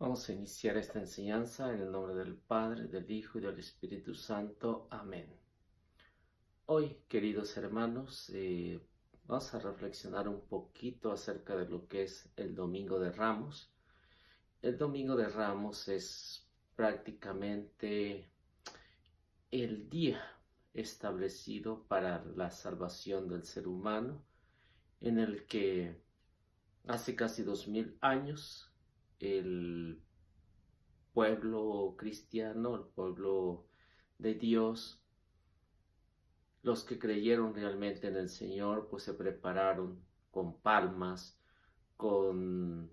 Vamos a iniciar esta enseñanza en el nombre del Padre, del Hijo y del Espíritu Santo. Amén. Hoy, queridos hermanos, vamos a reflexionar un poquito acerca de lo que es el Domingo de Ramos. El Domingo de Ramos es prácticamente el día establecido para la salvación del ser humano, en el que hace casi 2000 años el pueblo cristiano, el pueblo de Dios, los que creyeron realmente en el Señor, pues se prepararon con palmas, con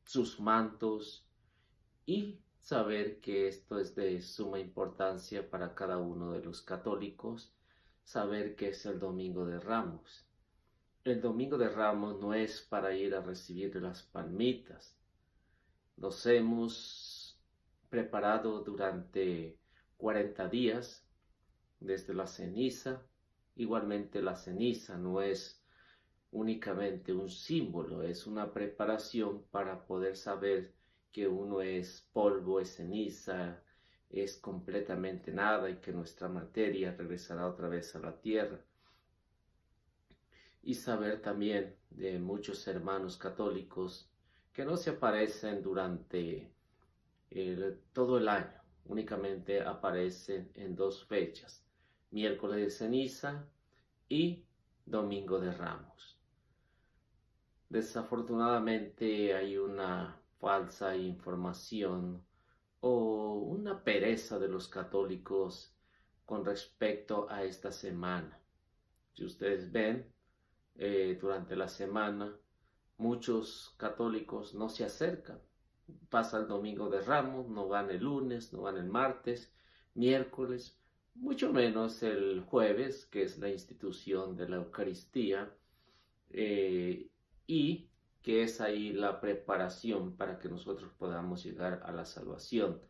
sus mantos, y saber que esto es de suma importancia para cada uno de los católicos, saber que es el Domingo de Ramos. El Domingo de Ramos no es para ir a recibir las palmitas. Nos hemos preparado durante 40 días desde la ceniza. Igualmente la ceniza no es únicamente un símbolo, es una preparación para poder saber que uno es polvo, es ceniza, es completamente nada y que nuestra materia regresará otra vez a la tierra. Y saber también de muchos hermanos católicos que no se aparecen durante todo el año, únicamente aparecen en dos fechas: miércoles de ceniza y domingo de Ramos. Desafortunadamente hay una falsa información o una pereza de los católicos con respecto a esta semana. Si ustedes ven, durante la semana muchos católicos no se acercan. Pasa el Domingo de Ramos, no van el lunes, no van el martes, miércoles, mucho menos el jueves, que es la institución de la Eucaristía, y que es ahí la preparación para que nosotros podamos llegar a la salvación.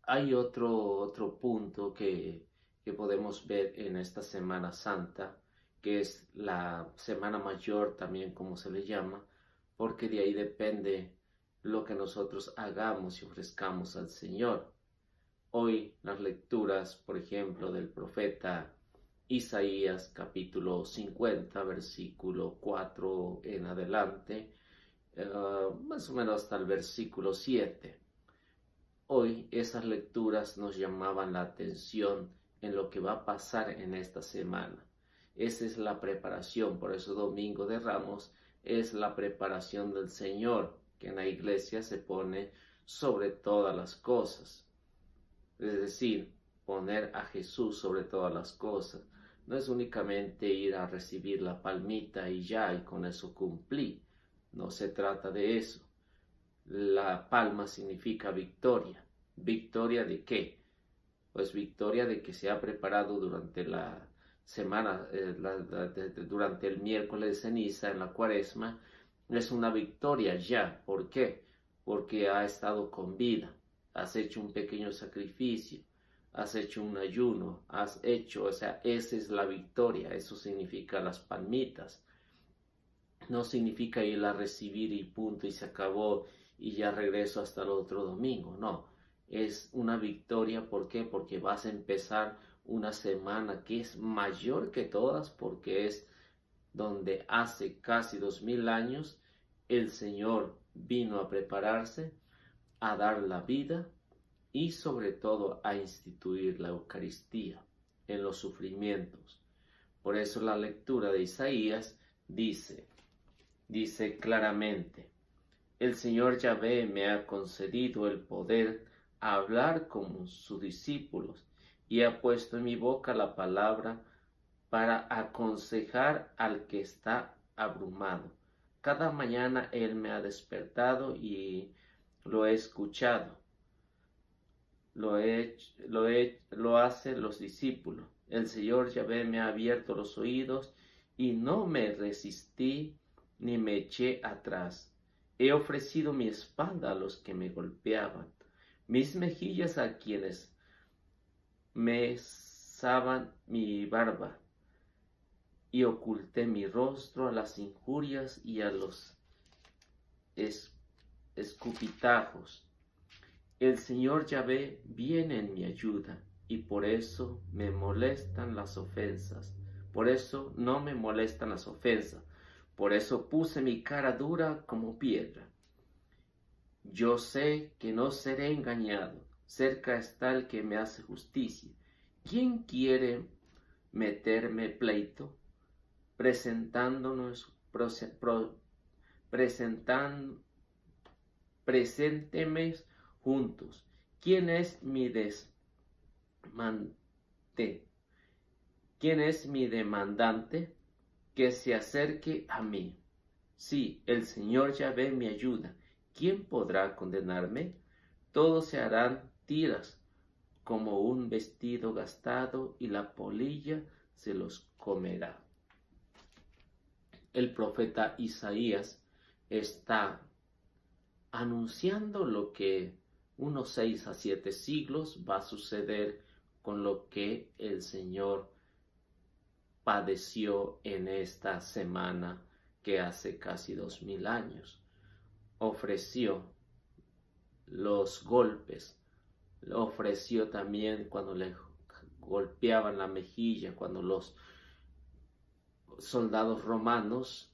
Hay otro punto que podemos ver en esta Semana Santa, que es la Semana Mayor también, como se le llama, porque de ahí depende lo que nosotros hagamos y ofrezcamos al Señor. Hoy las lecturas, por ejemplo, del profeta Isaías, capítulo 50, versículo 4 en adelante, más o menos hasta el versículo 7. Hoy esas lecturas nos llamaban la atención en lo que va a pasar en esta semana. Esa es la preparación, por eso Domingo de Ramos es la preparación del Señor, que en la iglesia se pone sobre todas las cosas. Es decir, poner a Jesús sobre todas las cosas. No es únicamente ir a recibir la palmita y ya, y con eso cumplí. No se trata de eso. La palma significa victoria. ¿Victoria de qué? Pues victoria de que se ha preparado durante la semana, durante el miércoles de ceniza en la Cuaresma. Es una victoria ya. ¿Por qué? Porque ha estado con vida. Has hecho un pequeño sacrificio, has hecho un ayuno, esa es la victoria. Eso significa las palmitas. No significa ir a recibir y punto y se acabó y ya regreso hasta el otro domingo. No, es una victoria. ¿Por qué? Porque vas a empezar una semana que es mayor que todas, porque es donde hace casi 2000 años el Señor vino a prepararse, a dar la vida y sobre todo a instituir la Eucaristía en los sufrimientos. Por eso la lectura de Isaías dice claramente: el Señor Yahvé me ha concedido el poder a hablar como sus discípulos y ha puesto en mi boca la palabra para aconsejar al que está abrumado. Cada mañana Él me ha despertado y lo he escuchado. Lo hacen los discípulos. El Señor Yahvé me ha abierto los oídos y no me resistí ni me eché atrás. He ofrecido mi espalda a los que me golpeaban, mis mejillas a quienes mesaban mi barba, y oculté mi rostro a las injurias y a los escupitajos. El Señor Yahvé viene en mi ayuda, y por eso me molestan las ofensas. Por eso no me molestan las ofensas. Por eso puse mi cara dura como piedra. Yo sé que no seré engañado. Cerca está el que me hace justicia. ¿Quién quiere meterme pleito? Presénteme juntos. ¿Quién es mi demandante? Que se acerque a mí. Sí, el Señor Yahvé me ayuda. ¿Quién podrá condenarme? Todos se harán tiras como un vestido gastado, y la polilla se los comerá. El profeta Isaías está anunciando lo que unos 6 a 7 siglos va a suceder con lo que el Señor padeció en esta semana que hace casi 2000 años. Ofreció los golpes, lo ofreció también cuando le golpeaban la mejilla, cuando los soldados romanos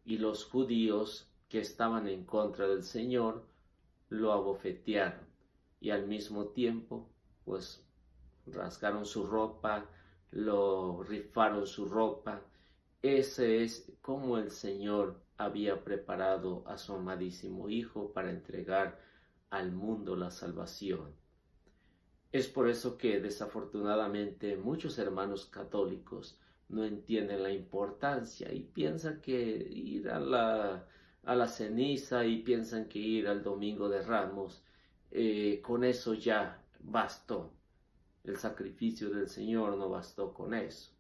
y los judíos que estaban en contra del Señor lo abofetearon, y al mismo tiempo pues rasgaron su ropa, lo rifaron su ropa. Ese es como el Señor había preparado a su amadísimo Hijo para entregar al mundo la salvación. Es por eso que desafortunadamente muchos hermanos católicos no entienden la importancia y piensan que ir a la ceniza y piensan que ir al Domingo de Ramos, con eso ya bastó. El sacrificio del Señor no bastó con eso.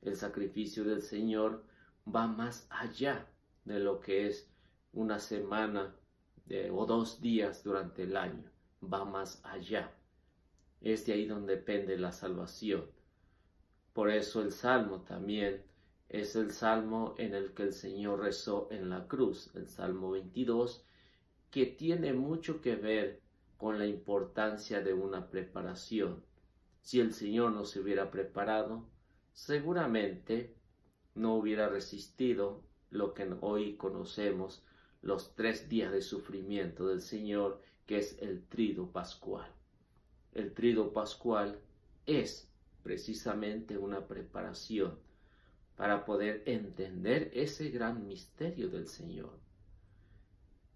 El sacrificio del Señor va más allá de lo que es una semana o 2 días durante el año. Va más allá. Es de ahí donde depende la salvación. Por eso el Salmo también es el Salmo en el que el Señor rezó en la cruz, el Salmo 22, que tiene mucho que ver con la importancia de una preparación. Si el Señor no se hubiera preparado, seguramente no hubiera resistido lo que hoy conocemos, los 3 días de sufrimiento del Señor, que es el Triduo Pascual. El Triduo Pascual es precisamente una preparación para poder entender ese gran misterio del Señor.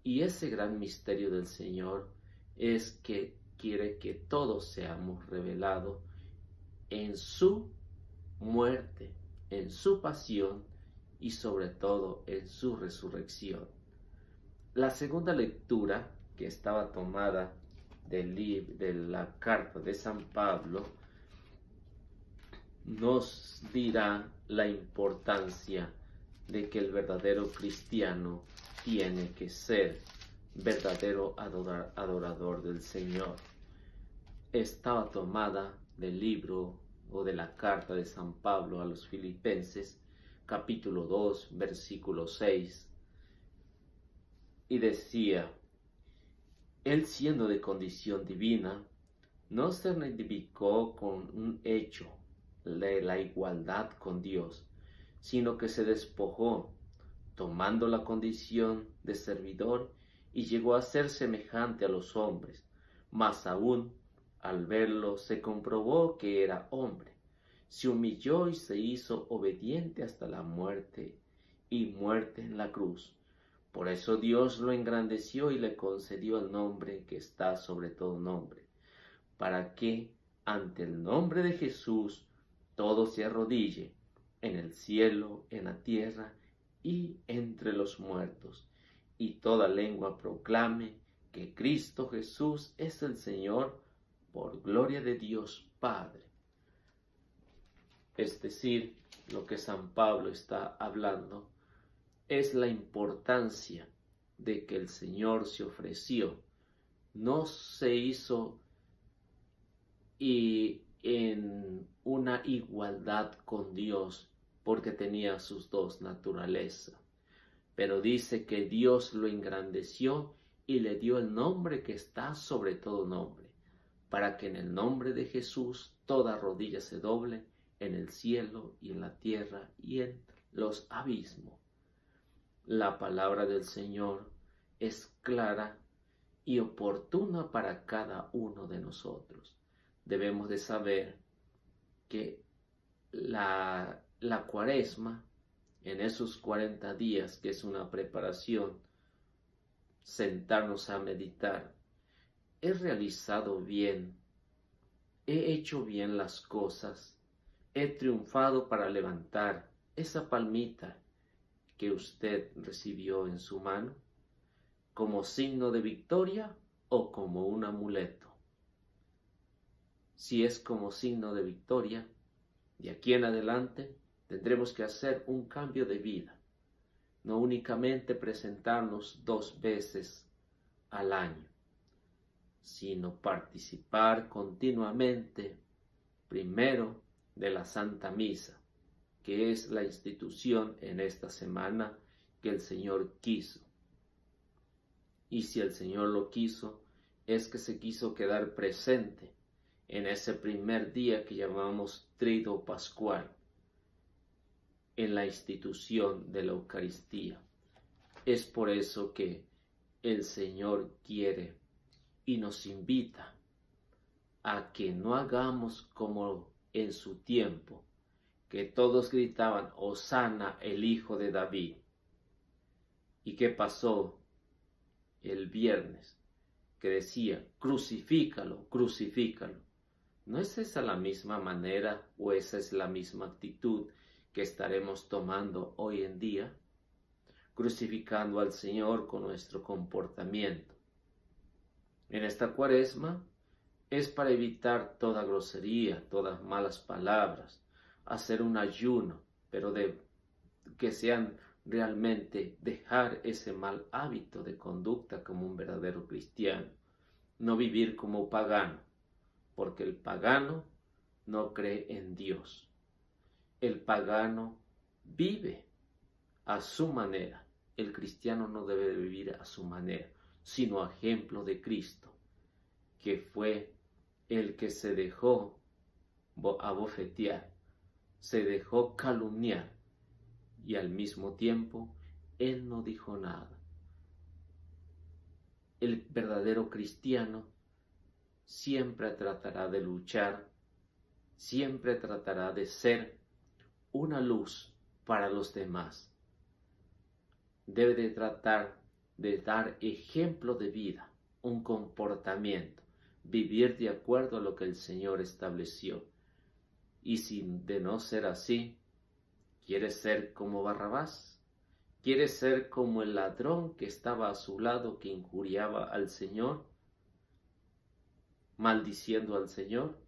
Y ese gran misterio del Señor es que quiere que todos seamos revelados en su muerte, en su pasión y sobre todo en su resurrección. La segunda lectura, que estaba tomada de la carta de San Pablo, nos dirá la importancia de que el verdadero cristiano tiene que ser verdadero adorador del Señor. Estaba tomada del libro o de la carta de San Pablo a los Filipenses, capítulo 2, versículo 6, y decía: Él, siendo de condición divina, no se identificó con un hecho de la igualdad con Dios, sino que se despojó, tomando la condición de servidor, y llegó a ser semejante a los hombres. Mas aún, al verlo, se comprobó que era hombre. Se humilló y se hizo obediente hasta la muerte, y muerte en la cruz. Por eso Dios lo engrandeció y le concedió el nombre que está sobre todo nombre, para que ante el nombre de Jesús todo se arrodille, en el cielo, en la tierra y entre los muertos, y toda lengua proclame que Cristo Jesús es el Señor, por gloria de Dios Padre. Es decir, lo que San Pablo está hablando es la importancia de que el Señor se ofreció, no se hizo en una igualdad con Dios porque tenía sus dos naturalezas, pero dice que Dios lo engrandeció y le dio el nombre que está sobre todo nombre, para que en el nombre de Jesús toda rodilla se doble en el cielo y en la tierra y en los abismos. La palabra del Señor es clara y oportuna para cada uno de nosotros. Debemos de saber que la Cuaresma, en esos 40 días, que es una preparación, sentarnos a meditar, he realizado bien, he hecho bien las cosas, he triunfado para levantar esa palmita que usted recibió en su mano, como signo de victoria o como un amuleto. Si es como signo de victoria, de aquí en adelante tendremos que hacer un cambio de vida, no únicamente presentarnos 2 veces al año, sino participar continuamente, primero, de la Santa Misa, que es la institución en esta semana que el Señor quiso. Y si el Señor lo quiso, es que se quiso quedar presente en ese primer día que llamamos Triduo Pascual, en la institución de la Eucaristía. Es por eso que el Señor quiere y nos invita a que no hagamos como en su tiempo, que todos gritaban, Hosana, el Hijo de David. ¿Y qué pasó el viernes? Que decía, crucifícalo, crucifícalo. ¿No es esa la misma manera o esa es la misma actitud que estaremos tomando hoy en día? Crucificando al Señor con nuestro comportamiento. En esta Cuaresma es para evitar toda grosería, todas malas palabras, hacer un ayuno, pero que sean realmente dejar ese mal hábito de conducta como un verdadero cristiano, no vivir como pagano, porque el pagano no cree en Dios. El pagano vive a su manera. El cristiano no debe vivir a su manera, sino a ejemplo de Cristo, que fue el que se dejó abofetear, se dejó calumniar, y al mismo tiempo él no dijo nada. El verdadero cristiano siempre tratará de luchar, siempre tratará de ser una luz para los demás. Debe de tratar de dar ejemplo de vida, un comportamiento, vivir de acuerdo a lo que el Señor estableció. Y si de no ser así, ¿quiere ser como Barrabás? ¿Quiere ser como el ladrón que estaba a su lado, que injuriaba al Señor, maldiciendo al Señor?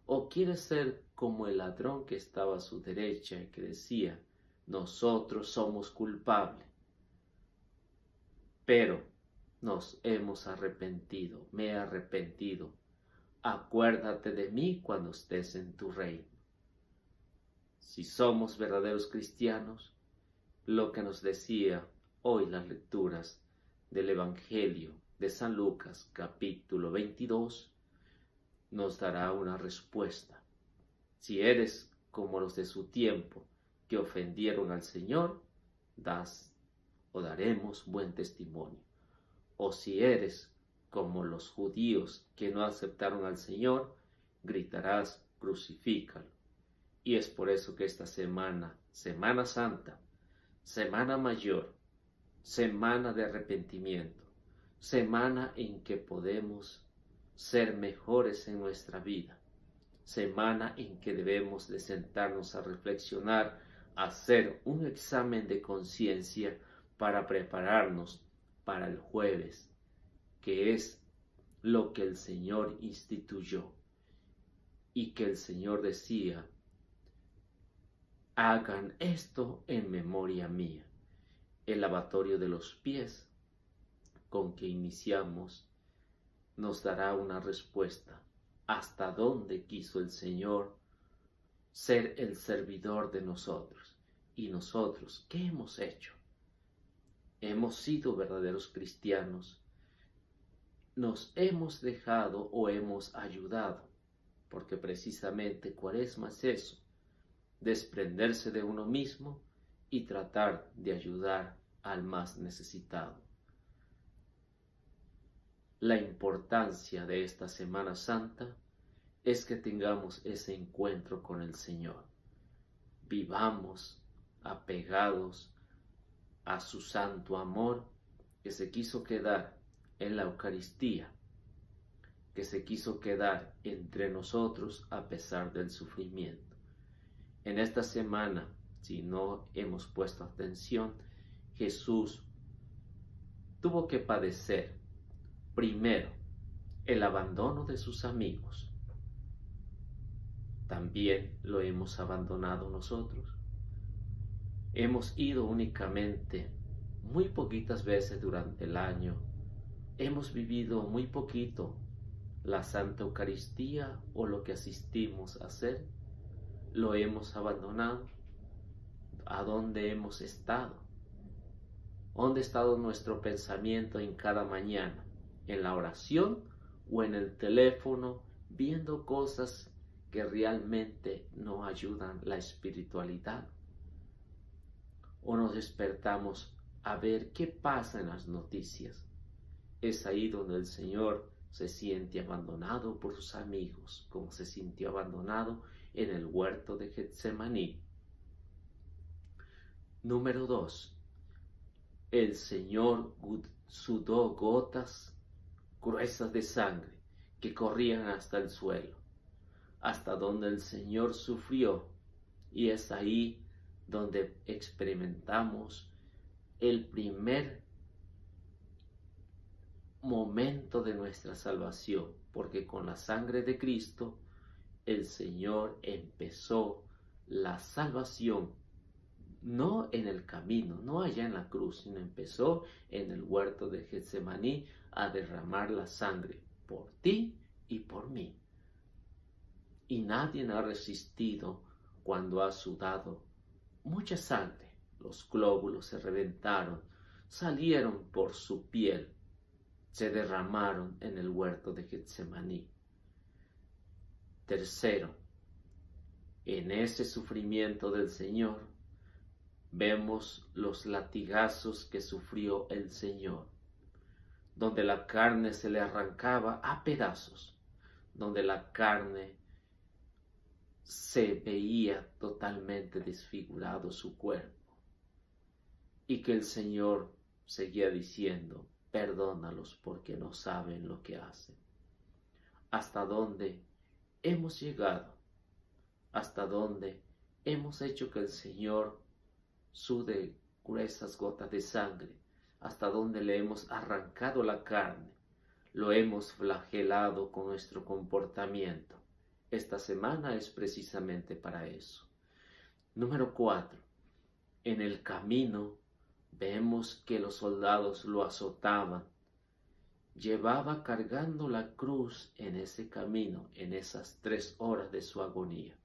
¿O quiere ser como el ladrón que estaba a su derecha y que decía, nosotros somos culpables, pero nos hemos arrepentido, me he arrepentido, acuérdate de mí cuando estés en tu reino? Si somos verdaderos cristianos, lo que nos decía hoy las lecturas del Evangelio de San Lucas, capítulo 22, nos dará una respuesta. Si eres como los de su tiempo, que ofendieron al Señor, daremos buen testimonio. O si eres como los judíos que no aceptaron al Señor, gritarás, crucifícalo. Y es por eso que esta semana, Semana Santa, Semana Mayor, semana de arrepentimiento, semana en que podemos ser mejores en nuestra vida, semana en que debemos de sentarnos a reflexionar, a hacer un examen de conciencia para prepararnos para el jueves, que es lo que el Señor instituyó y que el Señor decía, hagan esto en memoria mía. El lavatorio de los pies con que iniciamos nos dará una respuesta. ¿Hasta dónde quiso el Señor ser el servidor de nosotros? ¿Y nosotros qué hemos hecho? ¿Hemos sido verdaderos cristianos? nos hemos dejado o hemos ayudado, porque precisamente Cuaresma es eso, desprenderse de uno mismo y tratar de ayudar al más necesitado. La importancia de esta Semana Santa es que tengamos ese encuentro con el Señor. Vivamos apegados a su santo amor que se quiso quedar en la Eucaristía, que se quiso quedar entre nosotros a pesar del sufrimiento. En esta semana, si no hemos puesto atención, Jesús tuvo que padecer primero el abandono de sus amigos. También lo hemos abandonado nosotros. Hemos ido únicamente muy poquitas veces durante el año. Hemos vivido muy poquito la Santa Eucaristía o lo que asistimos a hacer. Lo hemos abandonado. ¿A dónde hemos estado? ¿Dónde ha estado nuestro pensamiento en cada mañana? ¿En la oración o en el teléfono viendo cosas que realmente no ayudan la espiritualidad? ¿O nos despertamos a ver qué pasa en las noticias? Es ahí donde el Señor se siente abandonado por sus amigos, como se sintió abandonado en el huerto de Getsemaní. Número 2. El Señor sudó gotas gruesas de sangre que corrían hasta el suelo, hasta donde el Señor sufrió, y es ahí donde experimentamos el primer momento de nuestra salvación, porque con la sangre de Cristo el Señor empezó la salvación, no en el camino, no allá en la cruz, sino empezó en el huerto de Getsemaní a derramar la sangre por ti y por mí. Y nadie ha resistido cuando ha sudado mucha sangre. Los glóbulos se reventaron, salieron por su piel, se derramaron en el huerto de Getsemaní. Tercero, en ese sufrimiento del Señor, vemos los latigazos que sufrió el Señor, donde la carne se le arrancaba a pedazos, donde la carne se veía totalmente desfigurado su cuerpo, y que el Señor seguía diciendo: perdónalos porque no saben lo que hacen. ¿Hasta dónde hemos llegado? ¿Hasta dónde hemos hecho que el Señor sude gruesas gotas de sangre? ¿Hasta dónde le hemos arrancado la carne? Lo hemos flagelado con nuestro comportamiento. Esta semana es precisamente para eso. Número 4. En el camino vemos que los soldados lo azotaban. Llevaba cargando la cruz en ese camino, en esas 3 horas de su agonía.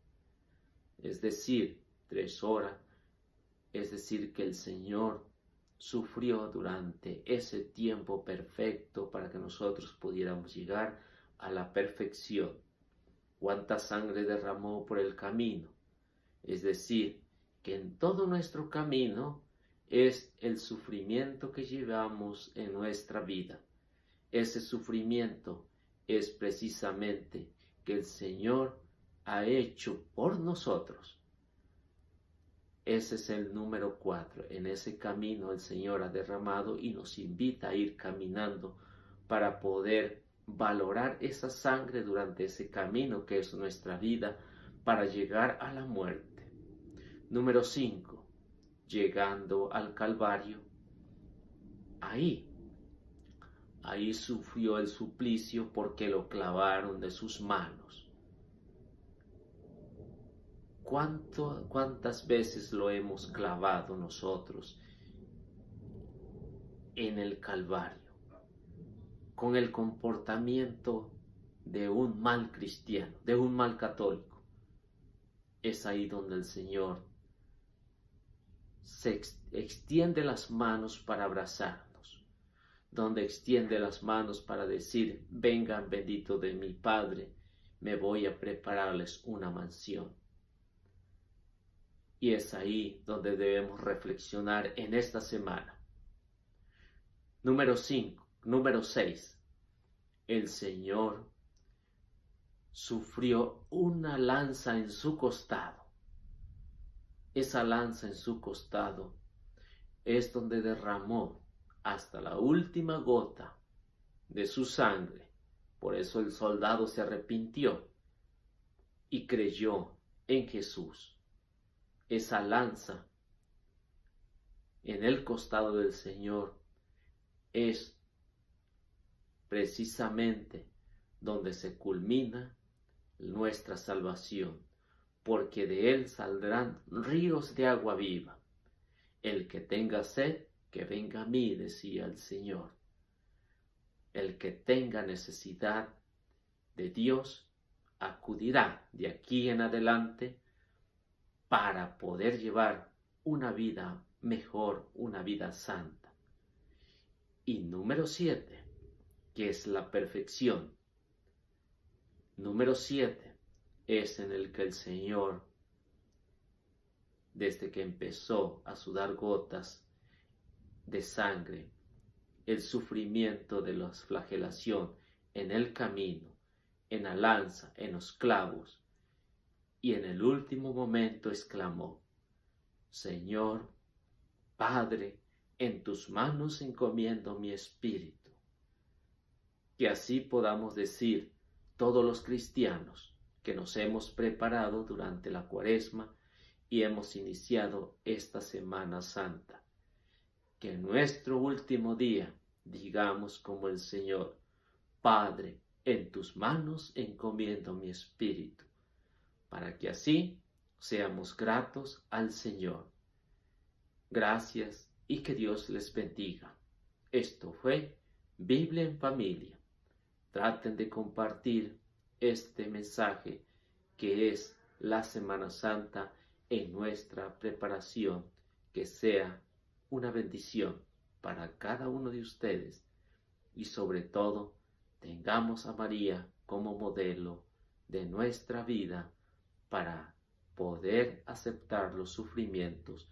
Es decir, 3 horas, es decir, que el Señor sufrió durante ese tiempo perfecto para que nosotros pudiéramos llegar a la perfección. ¿Cuánta sangre derramó por el camino? Es decir, que en todo nuestro camino es el sufrimiento que llevamos en nuestra vida. Ese sufrimiento es precisamente que el Señor ha hecho por nosotros. Ese es el número 4. En ese camino el Señor ha derramado y nos invita a ir caminando para poder valorar esa sangre durante ese camino que es nuestra vida para llegar a la muerte. Número 5. Llegando al Calvario, ahí sufrió el suplicio porque lo clavaron de sus manos. ¿Cuántas veces lo hemos clavado nosotros en el Calvario? Con el comportamiento de un mal cristiano, de un mal católico. Es ahí donde el Señor se extiende las manos para abrazarnos, donde extiende las manos para decir, vengan bendito de mi Padre, me voy a prepararles una mansión. Y es ahí donde debemos reflexionar en esta semana. Número 6. El Señor sufrió una lanza en su costado. Esa lanza en su costado es donde derramó hasta la última gota de su sangre. Por eso el soldado se arrepintió y creyó en Jesús. Esa lanza en el costado del Señor es precisamente donde se culmina nuestra salvación, porque de él saldrán ríos de agua viva. El que tenga sed, que venga a mí, decía el Señor. El que tenga necesidad de Dios, acudirá de aquí en adelante para poder llevar una vida mejor, una vida santa. Y número 7, que es la perfección. Número 7 es en el que el Señor, desde que empezó a sudar gotas de sangre, el sufrimiento de la flagelación en el camino, en la lanza, en los clavos, y en el último momento exclamó, Señor, Padre, en tus manos encomiendo mi espíritu. Que así podamos decir todos los cristianos que nos hemos preparado durante la Cuaresma y hemos iniciado esta Semana Santa. Que en nuestro último día digamos como el Señor, Padre, en tus manos encomiendo mi espíritu, para que así seamos gratos al Señor. Gracias y que Dios les bendiga. Esto fue Biblia en Familia. Traten de compartir este mensaje que es la Semana Santa en nuestra preparación, que sea una bendición para cada uno de ustedes y sobre todo tengamos a María como modelo de nuestra vida para poder aceptar los sufrimientos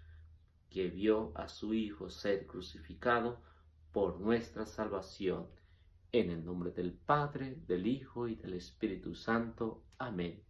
que vio a su Hijo ser crucificado por nuestra salvación. En el nombre del Padre, del Hijo y del Espíritu Santo. Amén.